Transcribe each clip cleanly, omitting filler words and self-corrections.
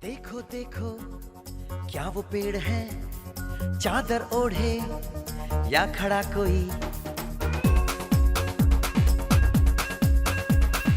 देखो देखो क्या वो पेड़ है, चादर ओढ़े या खड़ा कोई।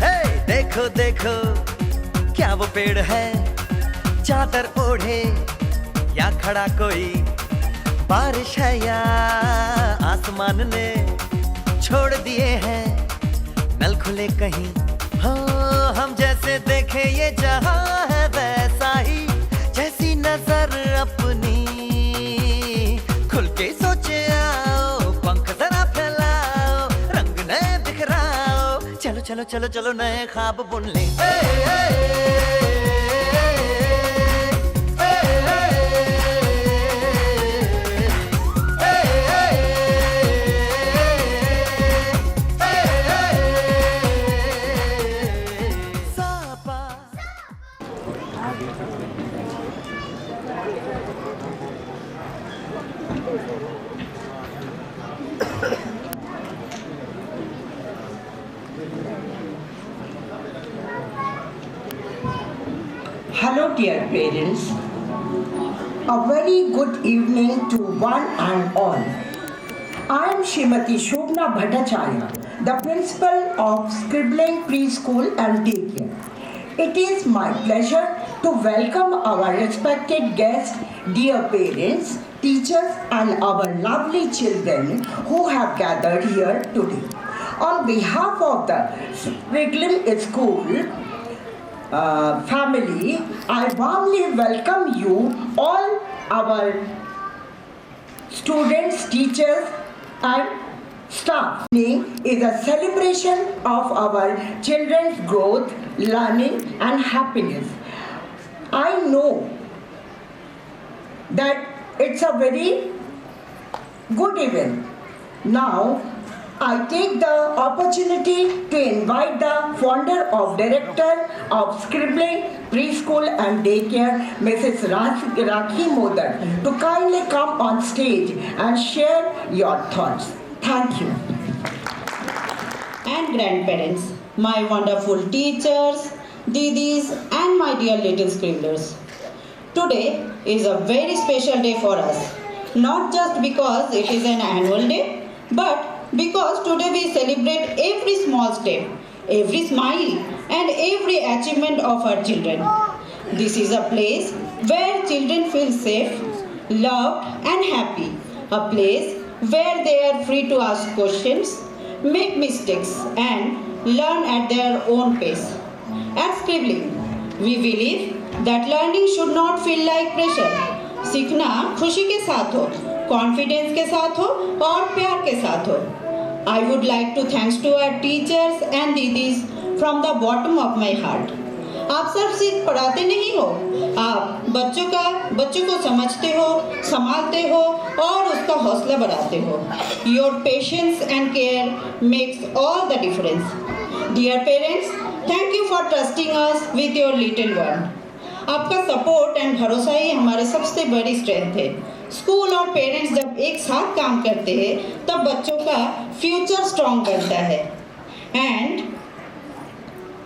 हे देखो देखो क्या वो पेड़ है, चादर ओढ़े या खड़ा कोई। बारिश है या आसमान ने छोड़ दिए हैं नल खुले कहीं। हाँ हम जैसे देखे ये जहां है वैसा ही, जैसी नजर अपनी खुल के सोचे आओ। पंख जरा फैलाओ, रंग नए बिखराओ, चलो चलो चलो चलो नए ख्वाब बुन ले। Hello dear parents, a very good evening to one and all. I am Srimati Shobna Bhattacharya, the principal of Scribbling Preschool and Daycare. It is my pleasure to welcome our respected guests, dear parents, teachers and our lovely children who have gathered here today. On behalf of the Scribbling School family, I warmly welcome you all, our students, teachers and staff. It is a celebration of our children's growth, learning and happiness. I know that it's a very good event. Now I take the opportunity to invite the founder of director of Scribbling Preschool and Daycare, Mrs. Rakhi Modar, to kindly come on stage and share your thoughts. Thank you. And grandparents, my wonderful teachers, didis and my dear little scribblers. Today is a very special day for us. Not just because it is an annual day, but because today we celebrate every small step, every smile and every achievement of our children. This is a place where children feel safe, loved and happy. A place where they are free to ask questions, make mistakes and learn at their own pace. At Scribbling, we believe that learning should not feel like pressure. सीखना खुशी के साथ हो, confidence के साथ हो और प्यार के साथ हो. I would like to thanks to our teachers and didis from the bottom of my heart. आप सिर्फ पढ़ाते नहीं हो, आप बच्चों को समझते हो, संभालते हो और उसका हौसला बढ़ाते हो. Your patience and care makes all the difference. Dear parents, thank you for trusting us with your little one. आपका सपोर्ट एंड भरोसा ही हमारे सबसे बड़ी स्ट्रेंथ है. स्कूल और पेरेंट्स जब एक साथ काम करते हैं तब बच्चों का फ्यूचर स्ट्रॉन्ग बनता है. And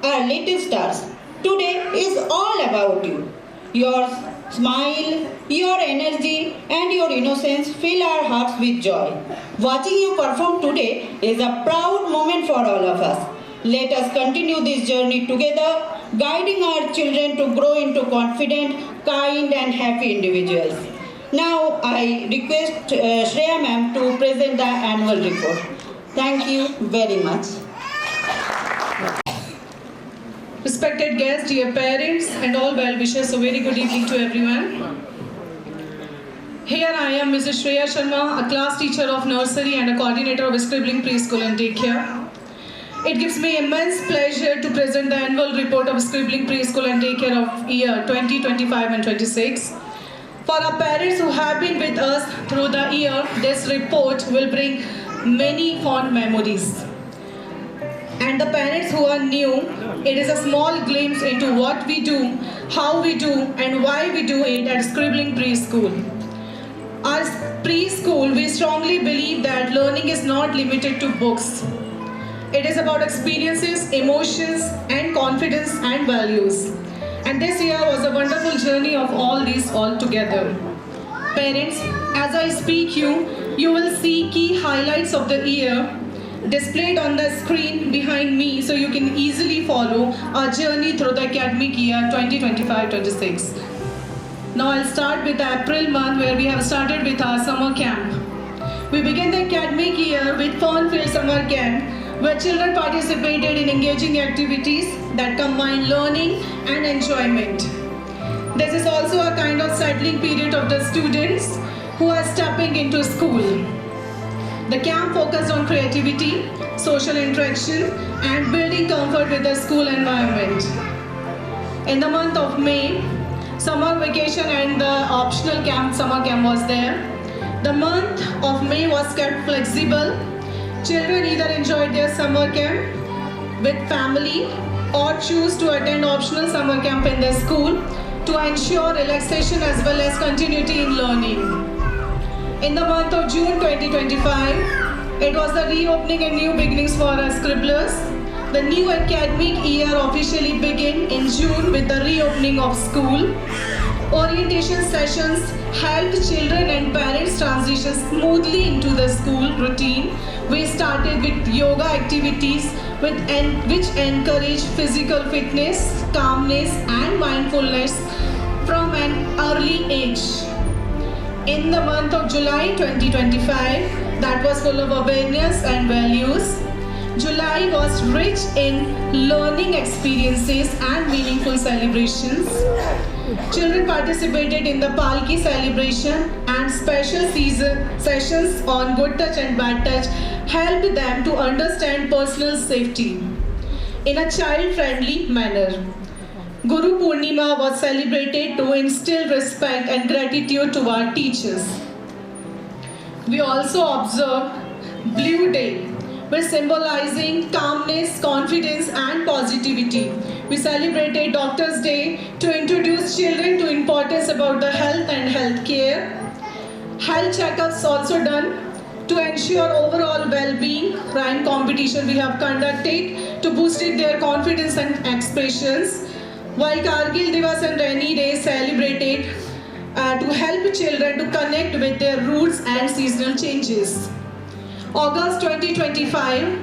our little stars, today is all about you. Your smile, your energy and your innocence fill our hearts with joy. Watching you perform today is a proud moment for all of us. Let us continue this journey together, guiding our children to grow into confident, kind and happy individuals. Now I request Shreya ma'am to present the annual report. Thank you very much. Respected guests, dear parents and all well-wishers, a very good evening to everyone. Here I am, Mrs. Shreya Sharma, a class teacher of nursery and a coordinator of Scribbling Preschool and Daycare. It gives me immense pleasure to present the annual report of Scribbling Preschool and Daycare of year 2025 and 26. For our parents who have been with us through the year, this report will bring many fond memories. And the parents who are new, it is a small glimpse into what we do, how we do, and why we do it at Scribbling Preschool. As preschool, we strongly believe that learning is not limited to books. It is about experiences, emotions, and confidence and values. And this year was a wonderful journey of all these all together. Parents, as I speak you will see key highlights of the year displayed on the screen behind me so you can easily follow our journey through the academic year 2025-26. Now I'll start with the April month where we have started with our summer camp. We began the academic year with Fun-Filled Summer Camp where children participated in engaging activities that combine learning and enjoyment. This is also a kind of settling period of the students who are stepping into school. The camp focused on creativity, social interaction, and building comfort with the school environment. In the month of May, summer vacation and the optional summer camp was there. The month of May was kept flexible. Children either enjoyed their summer camp with family or choose to attend optional summer camp in the school to ensure relaxation as well as continuity in learning. In the month of June 2025, it was the reopening and new beginnings for our scribblers. The new academic year officially began in June with the reopening of school. Orientation sessions helped children and parents transition smoothly into the school routine. We started with yoga activities which encourage physical fitness, calmness, and mindfulness from an early age. In the month of July 2025, that was full of awareness and values. July was rich in learning experiences and meaningful celebrations. Children participated in the Palki celebration and special sessions on good touch and bad touch helped them to understand personal safety in a child-friendly manner. Guru Purnima was celebrated to instill respect and gratitude to our teachers. We also observed Blue Day, which symbolizing calmness, confidence, and positivity. We celebrated Doctor's Day to introduce children to importance about the health and health care. Health checkups also done to ensure overall well-being. Rhyme competition we have conducted to boost their confidence and expressions. While Kargil Divas and Rainy Day celebrated to help children to connect with their roots and seasonal changes. August 2025,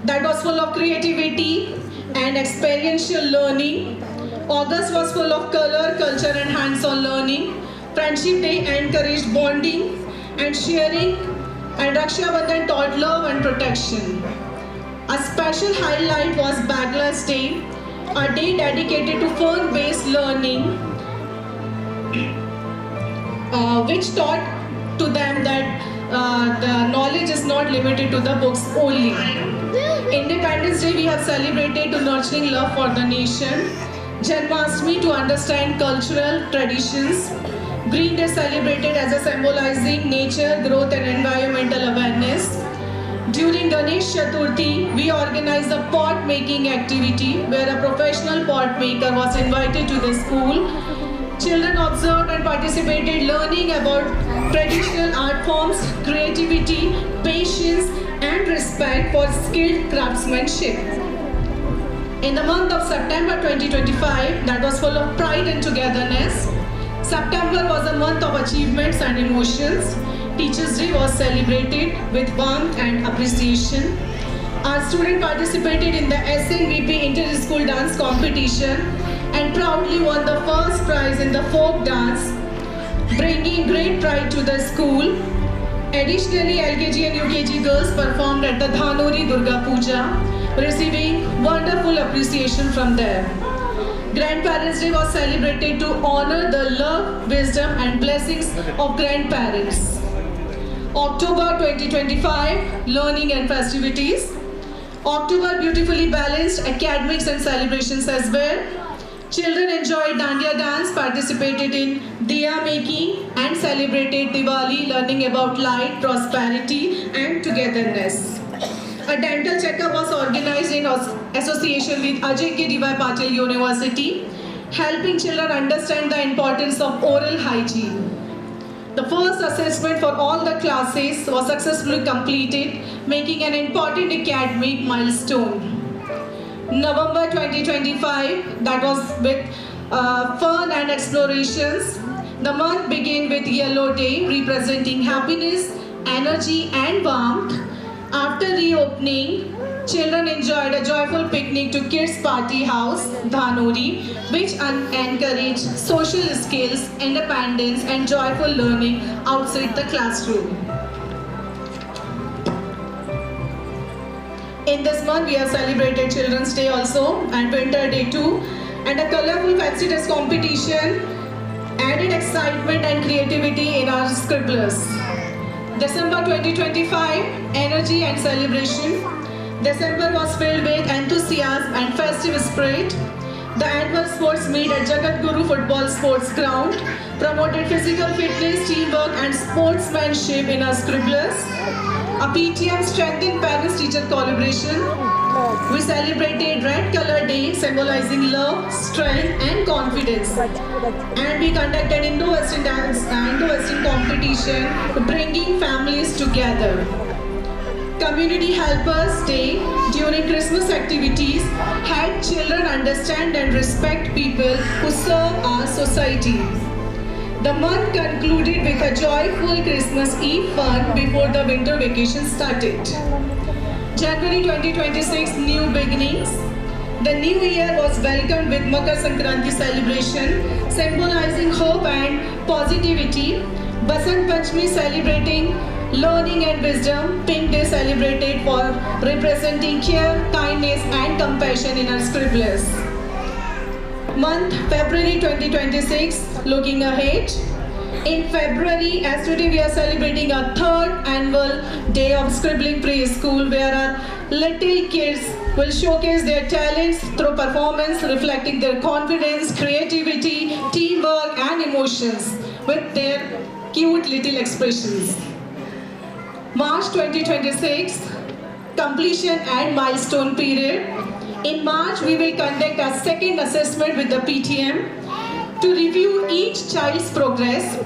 that was full of creativity and experiential learning. August was full of color, culture, and hands-on learning. Friendship Day encouraged bonding and sharing, and Raksha Bandhan taught love and protection. A special highlight was Backlash Day, a day dedicated to fun-based learning, which taught to them that the knowledge is not limited to the books only. Independence Day we have celebrated to nurturing love for the nation. Janmashtami to understand cultural traditions. Green Day celebrated as a symbolizing nature, growth and environmental awareness. During Ganesh Chaturthi, we organized a pot making activity where a professional pot maker was invited to the school. Children observed and participated learning about traditional art forms, creativity, patience and respect for skilled craftsmanship. In the month of September 2025, that was full of pride and togetherness. September was a month of achievements and emotions. Teachers' Day was celebrated with warmth and appreciation. Our students participated in the SNVP Inter-School Dance Competition and proudly won the first prize in the folk dance, bringing great pride to the school. Additionally, LKG and UKG girls performed at the Dhanuri Durga Puja, receiving wonderful appreciation from there. Grandparents' Day was celebrated to honor the love, wisdom and blessings of grandparents. October 2025, learning and festivities. October beautifully balanced academics and celebrations as well. Children enjoyed Dandiya dance, participated in diya making and celebrated Diwali, learning about light, prosperity and togetherness. A dental checkup was organized in association with Ajay K. D.Y. Patil University, helping children understand the importance of oral hygiene. The first assessment for all the classes was successfully completed, making an important academic milestone. November 2025, that was with fun and explorations. The month began with Yellow Day, representing happiness, energy and warmth. After reopening, children enjoyed a joyful picnic to Kids Party House, Dhanuri, which encouraged social skills, independence and joyful learning outside the classroom. In this month, we have celebrated Children's Day also and Winter Day too, and a colorful fancy dress competition added excitement and creativity in our scribblers. December 2025, energy and celebration. December was filled with enthusiasm and festive spirit. The annual sports meet at Jagat Guru Football Sports Ground promoted physical fitness, teamwork and sportsmanship in our scribblers. A PTM strengthened parents-teacher collaboration. We celebrated Red Color Day, symbolizing love, strength and confidence. And we conducted Indo-Western dance and Indo-Western competition, bringing families together. Community Helpers Day during Christmas activities helped children understand and respect people who serve our society. The month concluded with a joyful Christmas Eve fun before the winter vacation started. January 2026, new beginnings. The new year was welcomed with Makar Sankranti celebration, symbolizing hope and positivity. Basant Panchami celebrating learning and wisdom. Pink Day celebrated for representing care, kindness and compassion in our scribblers. Month February 2026, looking ahead. In February, as today we are celebrating our third annual day of Scribbling Preschool, where our little kids will showcase their talents through performance, reflecting their confidence, creativity, teamwork and emotions with their cute little expressions. March 2026, completion and milestone period. In March, we will conduct our second assessment with the PTM to review each child's progress.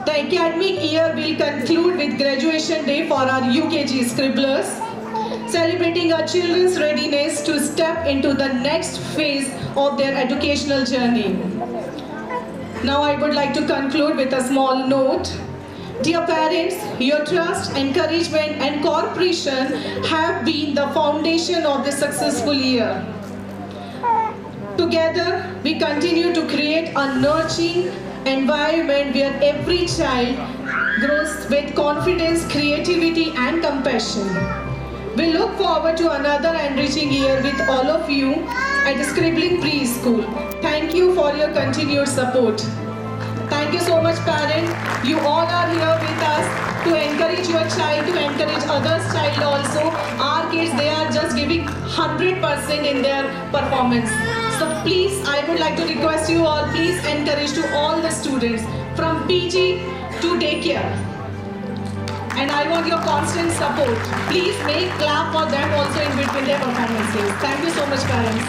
The academic year will conclude with graduation day for our UKG scribblers, celebrating our children's readiness to step into the next phase of their educational journey. Now I would like to conclude with a small note. Dear parents, your trust, encouragement and cooperation have been the foundation of this successful year. Together, we continue to create a nurturing environment where every child grows with confidence, creativity and compassion. We look forward to another enriching year with all of you at Scribbling Preschool. Thank you for your continued support. Thank you so much, parents. You all are here with us to encourage your child, to encourage others' child also. Our kids, they are just giving 100% in their performance. So please, I would like to request you all, please encourage to all the students from PG to daycare. And I want your constant support. Please make clap for them also in between their performances. Thank you so much, parents.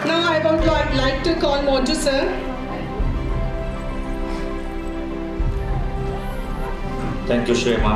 Now I would like to call Montu sir. Thank you, Shrema.